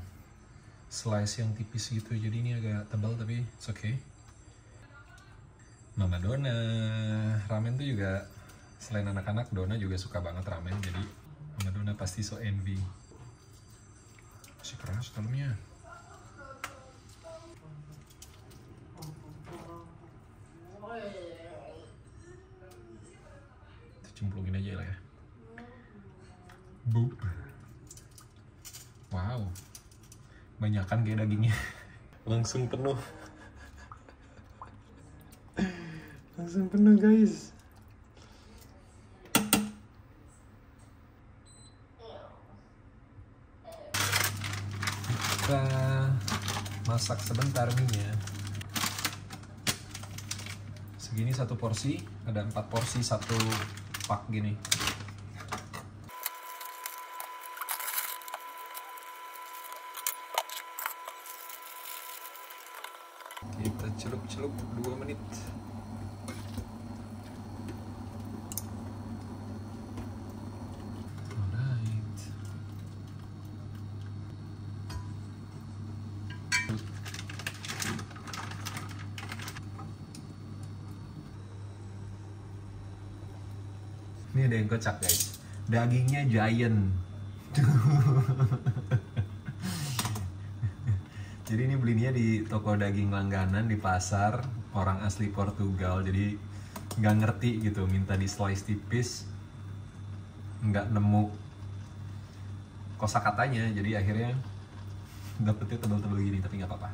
slice yang tipis gitu, jadi ini agak tebal tapi it's okay. Mama Dona, ramen tuh juga selain anak-anak, Dona juga suka banget ramen, jadi Mama Dona pasti so envy. Masih keras dalamnya. Kita cemplungin aja lah ya. Boop. Wow, banyakan kayak dagingnya. Langsung penuh. Langsung penuh guys. Kita masak sebentar minyak. Segini 1 porsi, ada 4 porsi 1 pak gini. Kita celup-celup 2 menit. Alright. Ini ada yang kocak guys. Dagingnya giant. Jadi ini belinya di toko daging langganan di pasar, orang asli Portugal. Jadi nggak ngerti gitu, minta di slice tipis, nggak nemu kosakatanya. Jadi akhirnya dapetnya tebel-tebel gini, tapi nggak apa-apa.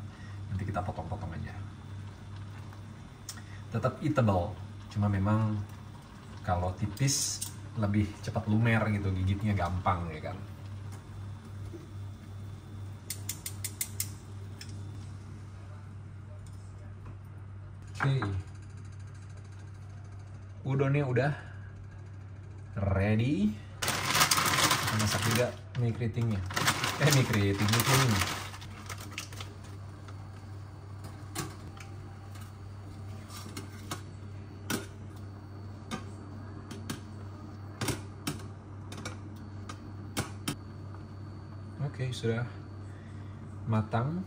Nanti kita potong-potong aja. Tetap eatable, cuma memang kalau tipis lebih cepat lumer gitu, gigitnya gampang ya kan. Oke, udonnya udah ready. Kita masak juga mie keritingnya. Mie keriting, mie kuning. Oke, sudah matang.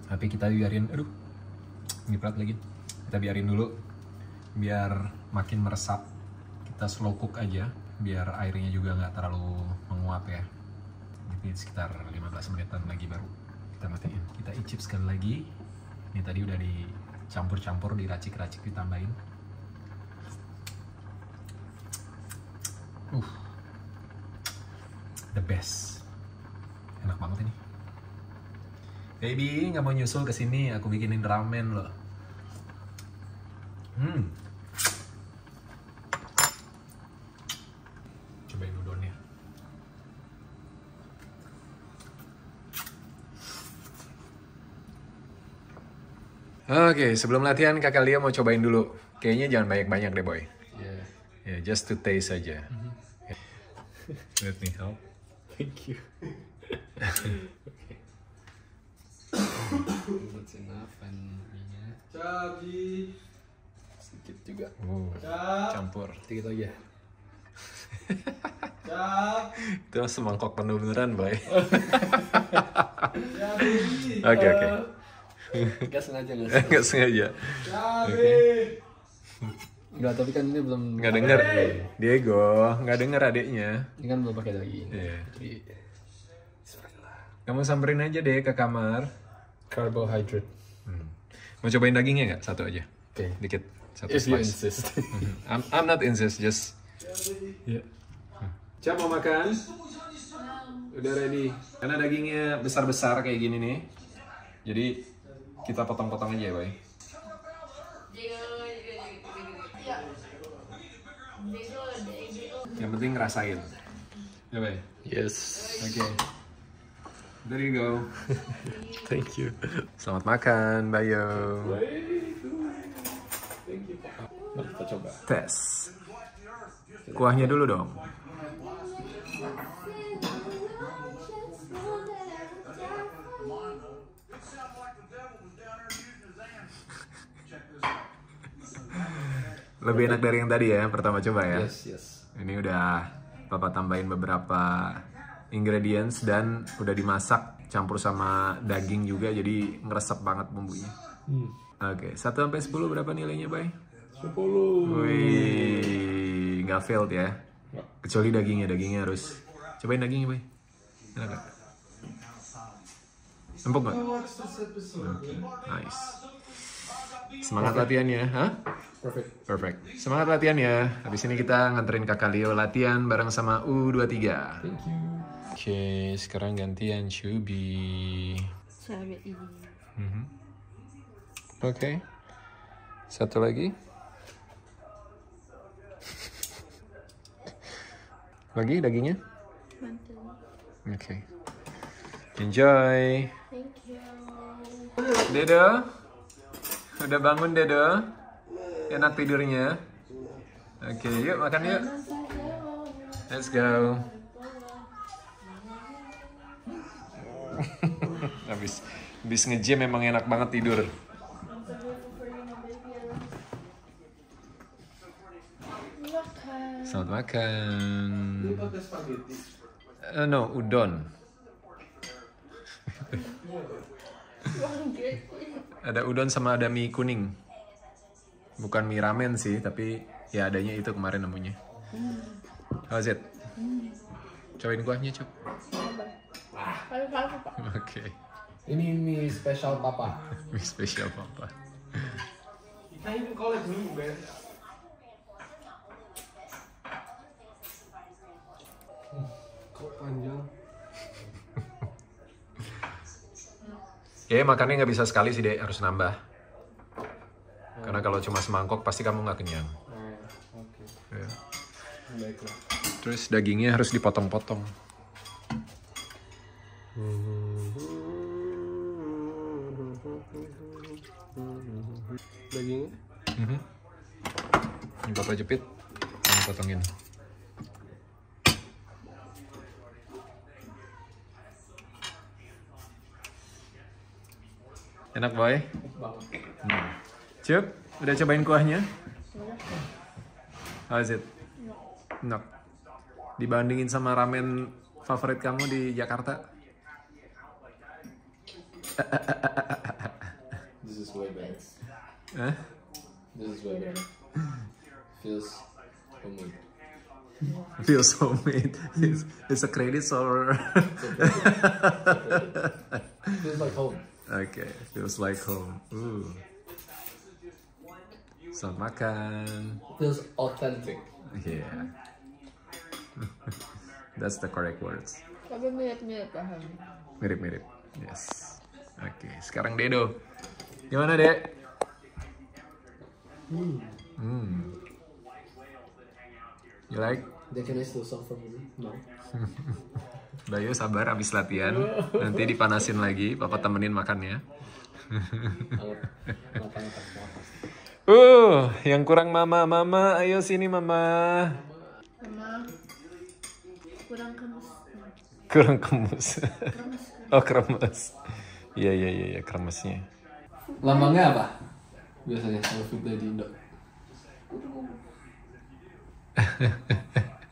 Tapi kita biarin, ini berat lagi. Kita biarin dulu biar makin meresap. Kita slow cook aja biar airnya juga nggak terlalu menguap ya. Jadi sekitar 15 menitan lagi baru kita matiin. Kita icip sekali lagi. Ini tadi udah dicampur-campur, diracik-racik, ditambahin. The best. Enak banget ini. Baby, nggak mau nyusul ke sini, aku bikinin ramen loh. Cobain udonnya. Oke, sebelum latihan kakak Lia mau cobain dulu. Kayaknya jangan banyak-banyak deh, boy. Yeah, just to taste aja. Let me help. Thank you. That's enough and minyak. Cabi. Sedikit juga. Campur. Sedikit aja. Itu semangkok penuh beneran, boy. Oke. Gak sengaja. Nggak sengaja. Enggak, tapi kan ini belum. Nggak denger. Diego, nggak denger adiknya. Ini kan belum pakai daging. Iya. Jadi Kamu samperin aja deh ke kamar. carbohydrate. Mau cobain dagingnya nggak? Satu aja. Okay. Dikit. Satu If you slice. insist. I'm not insist, just. Yeah. Cap mau makan? Udah ready. Karena dagingnya besar-besar kayak gini nih. Jadi kita potong-potong aja ya, boy. Yang penting ngerasain. Ya, boy. Yes. Oke. There you go. Thank you. Selamat makan, Bayo. Mari kita coba. Tes. Kuahnya dulu dong. Lebih enak dari yang tadi ya, pertama coba ya. Yes. Ini udah Papa tambahin beberapa ingredients dan udah dimasak campur sama daging juga, jadi ngeresep banget bumbunya. Oke, 1 sampai 10 berapa nilainya, Bay? 10. Wih, nggak failed ya. Kecuali dagingnya harus. Cobain dagingnya, Bay. Enak nggak? Empuk nggak? Oke, nice. Semangat latihannya, hah? Perfect. Semangat latihannya. Habis ini kita nganterin kakak Leo latihan bareng sama U23. Thank you. Oke, sekarang gantian Chubi. Cara ini. Oke. Satu lagi. Lagi dagingnya? Mantap. Oke. Enjoy. Thank you. Dedo. Udah bangun, Dedo? Enak tidurnya? Oke, yuk makan yuk. Let's go. Habis nge-gym memang enak banget tidur. Selamat makan. No, udon. Ada udon sama ada mie kuning. Bukan mie ramen sih, tapi ya adanya itu kemarin namanya. How's it? Cobain kuahnya, Cuk. Oke. Ini mie spesial papa. Mie spesial papa. Can you call it mie, man? Kok panjang? Ya makannya nggak bisa sekali sih, Dek. Harus nambah. Karena kalau cuma semangkok pasti kamu nggak kenyang. Oke. Ya. Baiklah. Terus dagingnya harus dipotong-potong. Dagingnya? Ini papa jepit, kamu potongin. Enak, Boy? Cuk, udah cobain kuahnya? How is it? Enak. Dibandingin sama ramen favorit kamu di Jakarta? This is way better. Hah? This is way better. Feels homemade. Feels homemade. It's a credit or... Feels like home. Okay, feels like home. Ooh. Selamat makan. Feels authentic. Yeah. That's the correct words. Tapi mirip-mirip paham. Mirip-mirip. Yes. Oke, sekarang Dedo. Gimana, Dek? You like? Can I steal some from you? No. Bayu sabar abis latihan. Nanti dipanasin lagi, papa temenin makannya. Yang kurang mama, ayo sini mama. Sama kurang kemes. Kurang kemus. Oh, kremes. Iya, kremesnya. Lambangnya apa? Biasanya kalau food di Indo.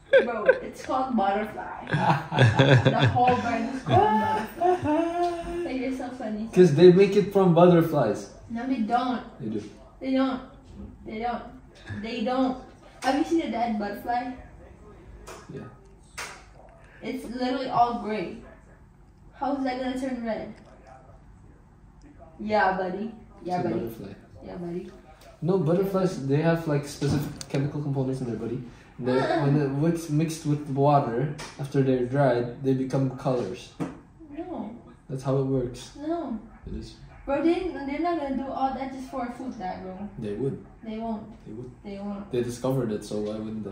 Bro, it's called butterfly. The whole bird is called butterfly. Like, you're so funny. Because they make it from butterflies. No, they don't. They do. They don't. They don't. They don't. Have you seen a dead butterfly? Yeah. It's literally all gray. How is that gonna turn red? Yeah, buddy. Yeah, It's a buddy. butterfly. Yeah, buddy. No, butterflies, they have like specific chemical components in their body. When it's mixed with water, after they're dried, they become colors. No. That's how it works. No. It is. Bro, they're not gonna do all that just for a food dye, bro. They would. They won't. They would. They won't. They discovered it, so why wouldn't they?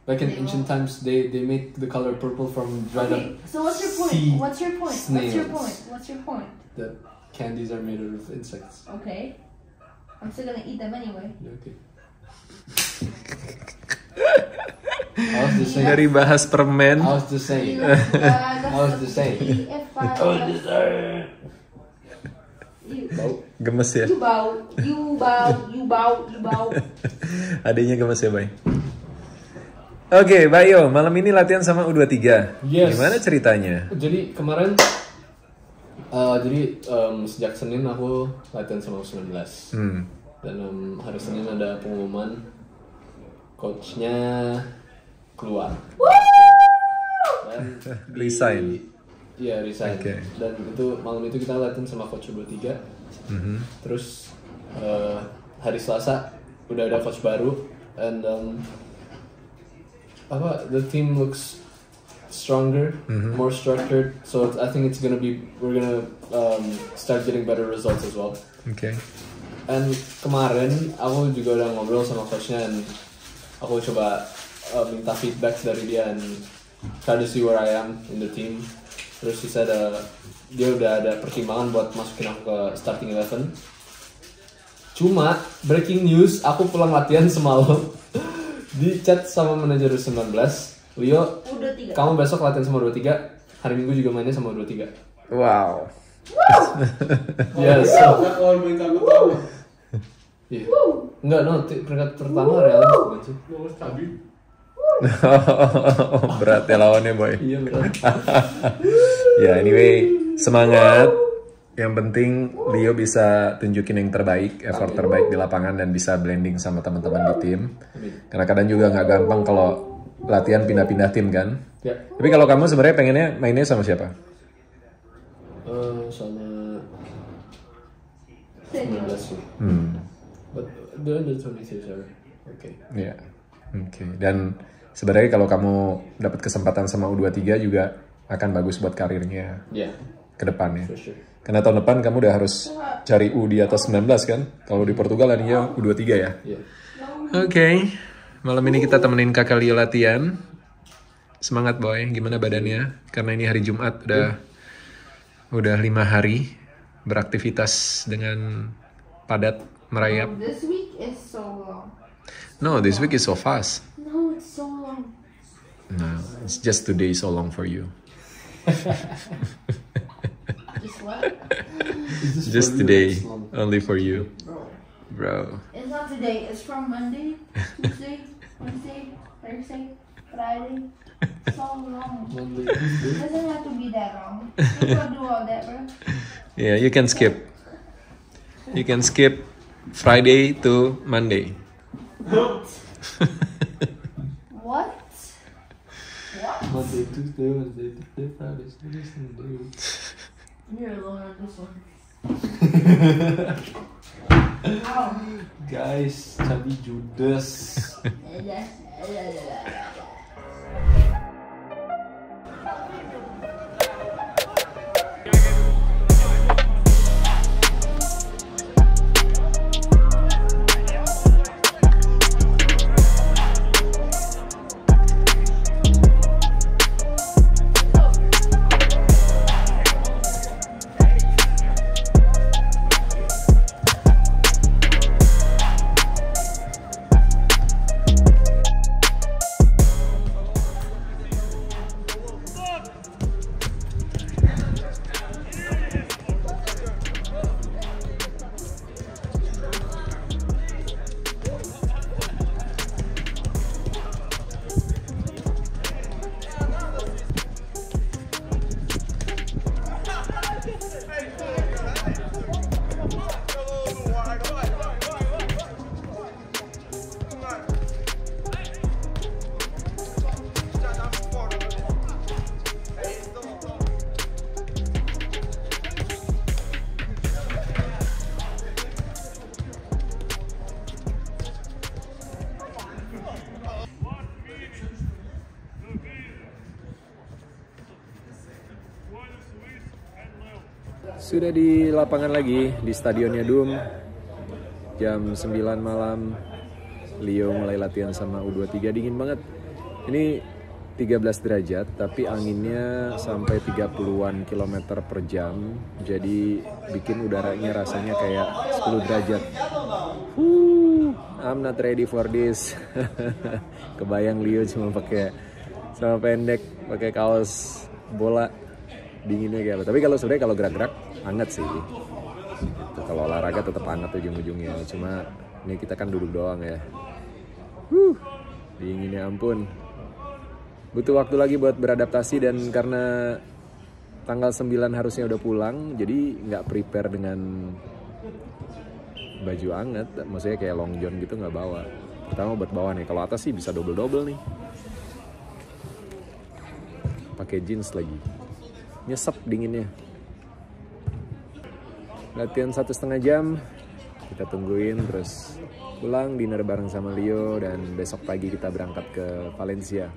Back in They ancient won't. times, they make the color purple from dried Okay, up so what's your point? sea What's your point? What's your snails. point? What's your point? that candies are made out of insects. Okay. I'm still gonna eat them anyway. Yeah, okay. I was just saying. Dari bahas permen. I was just saying. I was just saying. Bau. Gemes ya? You bow. Adanya gemes ya, Bay? Oke, Bayo, malam ini latihan sama U23. Yes. Gimana ceritanya? Jadi kemarin, sejak Senin aku latihan sama U19. Dan hari Senin ada pengumuman, coachnya keluar. Dan Resign. Iya, resign. Okay. Dan itu malam itu kita latihan sama coach U23. Terus hari Selasa udah ada coach baru, and the team looks stronger, more structured. So I think we're gonna start getting better results as well. Oke. And kemarin aku juga udah ngobrol sama coachnya, and aku coba minta feedback dari dia and try to see where I am in the team. Terus dia udah ada pertimbangan buat masukin aku ke starting 11. Cuma breaking news, aku pulang latihan semalam di chat sama manajer 19, Leo, U23. kamu besok latihan sama 23, hari Minggu juga mainnya sama 23. Wow. Ya, so. Iya. Enggak, no, peringkat pertama Real bukan sih? Berat ya lawannya boy. Iya berat. Ya anyway, semangat. Yang penting Leo bisa tunjukin yang terbaik, effort terbaik di lapangan dan bisa blending sama teman-teman di tim. Karena kadang juga nggak gampang kalau latihan pindah-pindah tim kan. Ya. Tapi kalau kamu sebenarnya pengennya mainnya sama siapa? Sama 19 sih. But the under 26 are okay. Ya, oke. Dan sebenarnya kalau kamu dapat kesempatan sama U23 juga akan bagus buat karirnya Yeah, ke depannya. for sure. Karena tahun depan kamu udah harus cari U di atas 19 kan? Kalau di Portugal adanya U23 ya? Yeah. Oke. Malam ini kita temenin kakak Leo latihan. Semangat boy, gimana badannya? Karena ini hari Jumat, udah 5 hari beraktivitas dengan padat merayap. This week is so long. No, this week is so fast. No, it's so long. No, it's just today so long for you. Just what? Just today, only for you, bro. It's not today. It's from Monday, Tuesday, Wednesday, Thursday, Friday. So long. Monday. It doesn't have to be that long. You can do all that, bro. Yeah, you can skip. You can skip Friday to Monday. What? What? Monday, Tuesday, Wednesday, Thursday, Friday, Saturday, Sunday. You're alone on this one. Guys, Chubby Judas. Sudah di lapangan lagi di stadionnya Dum. Jam 9 malam Leo mulai latihan sama U23, dingin banget. Ini 13 derajat tapi anginnya sampai 30-an kilometer per jam. Jadi bikin udaranya rasanya kayak 10 derajat. I'm not ready for this. Kebayang Leo cuma pakai sama pendek, pakai kaos bola, dinginnya kayak apa. Tapi kalau sebenarnya kalau gerak-gerak hangat sih. Gitu. Kalau olahraga tetap hangat ujung-ujungnya. Cuma ini kita kan duduk doang ya. Dinginnya ampun. Butuh waktu lagi buat beradaptasi dan karena tanggal 9 harusnya udah pulang, jadi nggak prepare dengan baju hangat. Maksudnya kayak long john gitu nggak bawa. Pertama buat bawah nih. Kalau atas sih bisa double-double nih. Pakai jeans lagi. Nyesek dinginnya. Latihan 1,5 jam, kita tungguin terus pulang dinner bareng sama Leo dan besok pagi kita berangkat ke Valencia.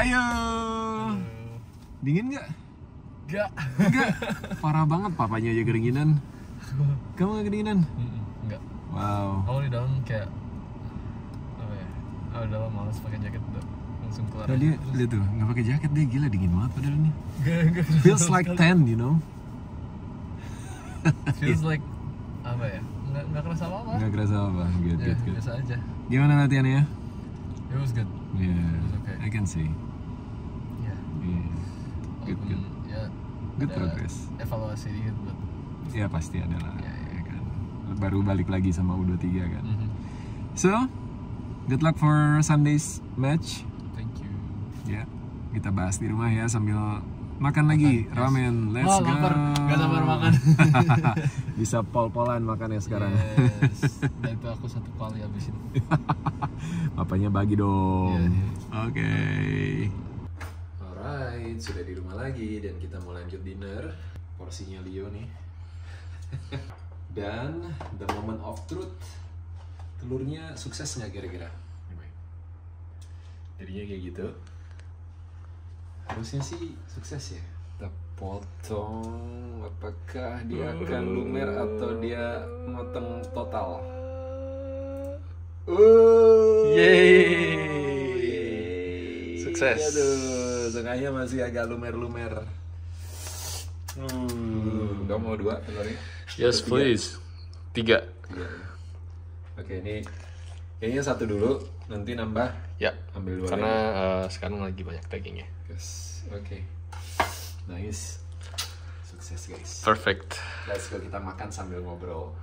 Ayo. Dingin nggak? Enggak. Enggak. Parah banget papanya aja kedinginan. Kamu nggak kedinginan? Enggak. Wow. Kalau di dalam kayak apa ya? Di dalam malas pakai jaket udah langsung keluar. Nah, dia lihat tuh nggak pakai jaket, dia gila dingin banget padahal ini. Enggak. Feels like 10, you know. Feels like apa ya? Enggak kerasa apa-apa. Nggak kerasa apa. Good. Biasa aja. Gimana latihannya? It was good. Yeah, was okay. I can see. Yeah. Yeah. Good. Ya. Good ada progress. Evaluasi dikit buat. Ya pasti ada lah. Ya. Ya kan. Baru balik lagi sama U23 kan. Mhm. So, good luck for Sunday's match. Thank you. Ya, kita bahas di rumah ya sambil makan lagi ramen. Let's go. Lapar. Gak sabar makan. Bisa pol-polan makannya sekarang. Yes. Dan itu aku satu kali habisin. Papanya bagi dong. Yeah. Oke. Alright, sudah di rumah lagi dan kita mau lanjut dinner. Porsinya Leo nih. Dan the moment of truth. Telurnya sukses nggak kira-kira? Jadinya kayak gitu. Harusnya sih sukses ya. Kita potong. Apakah dia akan lumer atau dia motong total? Yeay. Sukses. Aduh, tengahnya masih agak lumer-lumer. Kamu mau 2 telurnya? Yes, please. 3. Oke, ini kayaknya 1 dulu, nanti nambah. Ya. Ambil 2 Karena lagi. sekarang lagi banyak taggingnya. Yes, oke. Nice. Sukses guys. Perfect. Let's go, kita makan sambil ngobrol.